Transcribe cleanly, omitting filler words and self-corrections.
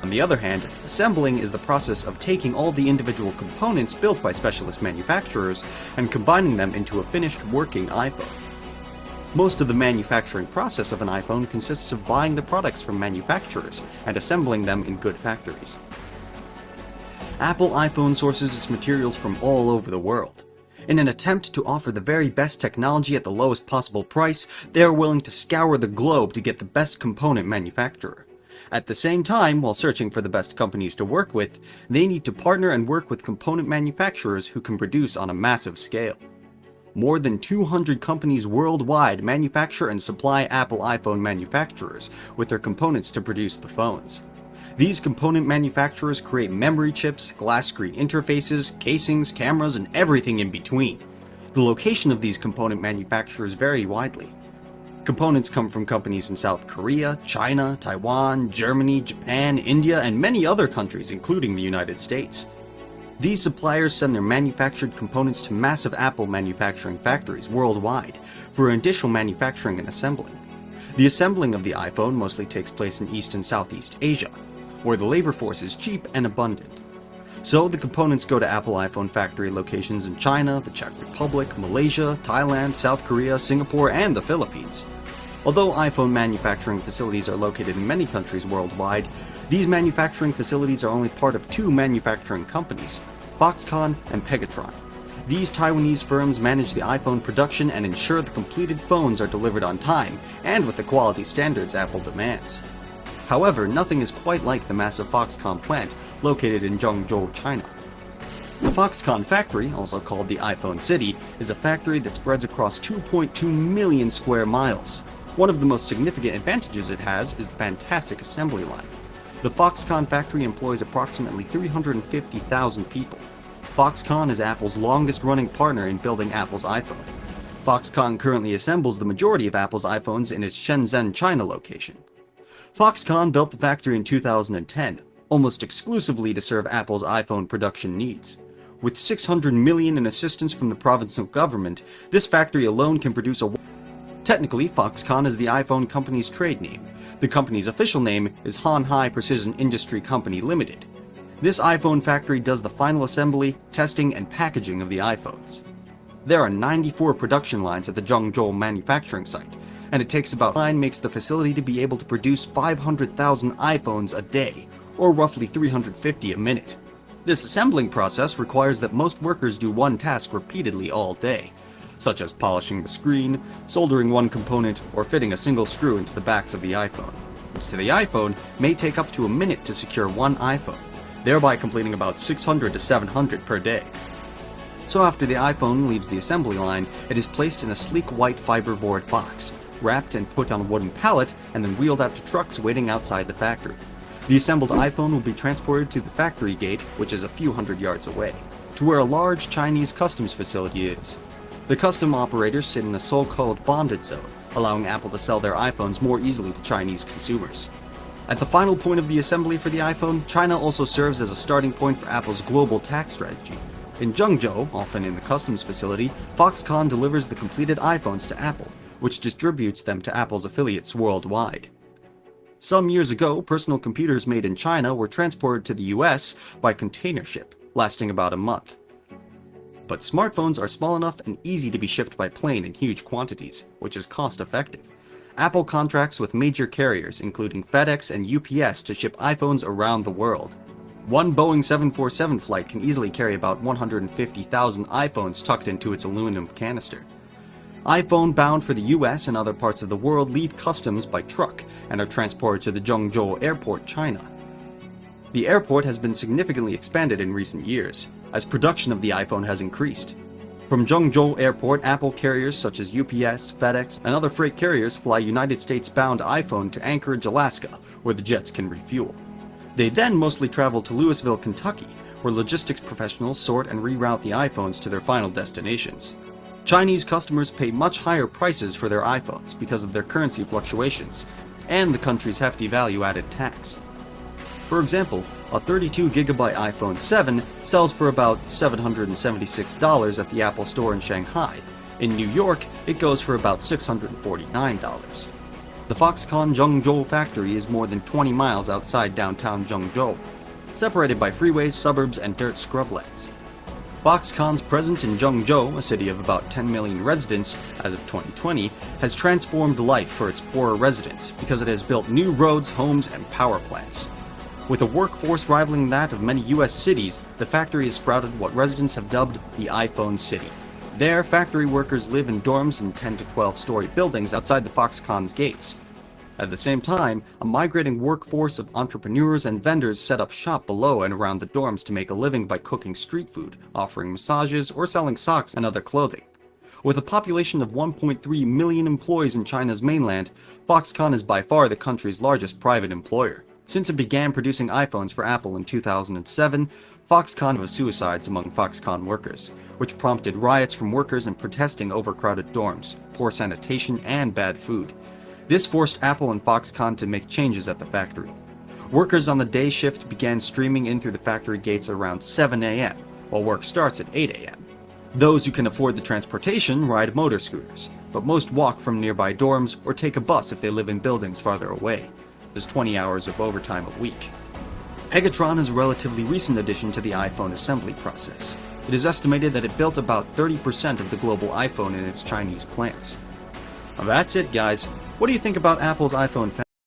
On the other hand, assembling is the process of taking all the individual components built by specialist manufacturers and combining them into a finished working iPhone. Most of the manufacturing process of an iPhone consists of buying the products from manufacturers and assembling them in good factories. Apple iPhone sources its materials from all over the world. In an attempt to offer the very best technology at the lowest possible price, they are willing to scour the globe to get the best component manufacturer. At the same time, while searching for the best companies to work with, they need to partner and work with component manufacturers who can produce on a massive scale. More than 200 companies worldwide manufacture and supply Apple iPhone manufacturers with their components to produce the phones. These component manufacturers create memory chips, glass screen interfaces, casings, cameras, and everything in between. The location of these component manufacturers vary widely. Components come from companies in South Korea, China, Taiwan, Germany, Japan, India, and many other countries, including the United States. These suppliers send their manufactured components to massive Apple manufacturing factories worldwide for additional manufacturing and assembling. The assembling of the iPhone mostly takes place in East and Southeast Asia, where the labor force is cheap and abundant. So the components go to Apple iPhone factory locations in China, the Czech Republic, Malaysia, Thailand, South Korea, Singapore, and the Philippines. Although iPhone manufacturing facilities are located in many countries worldwide, these manufacturing facilities are only part of two manufacturing companies, Foxconn and Pegatron. These Taiwanese firms manage the iPhone production and ensure the completed phones are delivered on time and with the quality standards Apple demands. However, nothing is quite like the massive Foxconn plant located in Zhengzhou, China. The Foxconn factory, also called the iPhone City, is a factory that spreads across 2.2 million square miles. One of the most significant advantages it has is the fantastic assembly line. The Foxconn factory employs approximately 350,000 people. Foxconn is Apple's longest-running partner in building Apple's iPhone. Foxconn currently assembles the majority of Apple's iPhones in its Shenzhen, China location. Foxconn built the factory in 2010, almost exclusively to serve Apple's iPhone production needs. With $600 million in assistance from the provincial government, this factory alone can produce a... Technically, Foxconn is the iPhone company's trade name. The company's official name is Hanhai Precision Industry Company Limited. This iPhone factory does the final assembly, testing, and packaging of the iPhones. There are 94 production lines at the Zhengzhou manufacturing site, and it takes about 9 makes the facility to be able to produce 500,000 iPhones a day, or roughly 350 a minute. This assembling process requires that most workers do one task repeatedly all day, such as polishing the screen, soldering one component, or fitting a single screw into the backs of the iPhone. To the iPhone may take up to a minute to secure one iPhone, thereby completing about 600 to 700 per day. So after the iPhone leaves the assembly line, it is placed in a sleek white fiberboard box, wrapped and put on a wooden pallet, and then wheeled out to trucks waiting outside the factory. The assembled iPhone will be transported to the factory gate, which is a few hundred yards away, to where a large Chinese customs facility is. The custom operators sit in a so-called bonded zone, allowing Apple to sell their iPhones more easily to Chinese consumers. At the final point of the assembly for the iPhone, China also serves as a starting point for Apple's global tax strategy. In Zhengzhou, often in the customs facility, Foxconn delivers the completed iPhones to Apple, which distributes them to Apple's affiliates worldwide. Some years ago, personal computers made in China were transported to the US by container ship, lasting about a month. But smartphones are small enough and easy to be shipped by plane in huge quantities, which is cost-effective. Apple contracts with major carriers, including FedEx and UPS, to ship iPhones around the world. One Boeing 747 flight can easily carry about 150,000 iPhones tucked into its aluminum canister. iPhone bound for the US and other parts of the world leave customs by truck and are transported to the Zhengzhou Airport, China. The airport has been significantly expanded in recent years, as production of the iPhone has increased. From Zhengzhou Airport, Apple carriers such as UPS, FedEx, and other freight carriers fly United States-bound iPhone to Anchorage, Alaska, where the jets can refuel. They then mostly travel to Louisville, Kentucky, where logistics professionals sort and reroute the iPhones to their final destinations. Chinese customers pay much higher prices for their iPhones because of their currency fluctuations and the country's hefty value-added tax. For example, a 32GB iPhone 7 sells for about $776 at the Apple Store in Shanghai. In New York, it goes for about $649. The Foxconn Zhengzhou factory is more than 20 miles outside downtown Zhengzhou, separated by freeways, suburbs, and dirt scrublands. Foxconn's presence in Zhengzhou, a city of about 10 million residents as of 2020, has transformed life for its poorer residents because it has built new roads, homes, and power plants. With a workforce rivaling that of many US cities, the factory has sprouted what residents have dubbed the iPhone City. There, factory workers live in dorms in 10 to 12-story buildings outside the Foxconn's gates. At the same time, a migrating workforce of entrepreneurs and vendors set up shop below and around the dorms to make a living by cooking street food, offering massages, or selling socks and other clothing. With a population of 1.3 million employees in China's mainland, Foxconn is by far the country's largest private employer. Since it began producing iPhones for Apple in 2007, Foxconn was suicides among Foxconn workers, which prompted riots from workers and protesting overcrowded dorms, poor sanitation, and bad food. This forced Apple and Foxconn to make changes at the factory. Workers on the day shift began streaming in through the factory gates around 7 a.m., while work starts at 8 a.m. Those who can afford the transportation ride motor scooters, but most walk from nearby dorms or take a bus if they live in buildings farther away. There's 20 hours of overtime a week. Pegatron is a relatively recent addition to the iPhone assembly process. It is estimated that it built about 30% of the global iPhone in its Chinese plants. Well, that's it, guys. What do you think about Apple's iPhone family?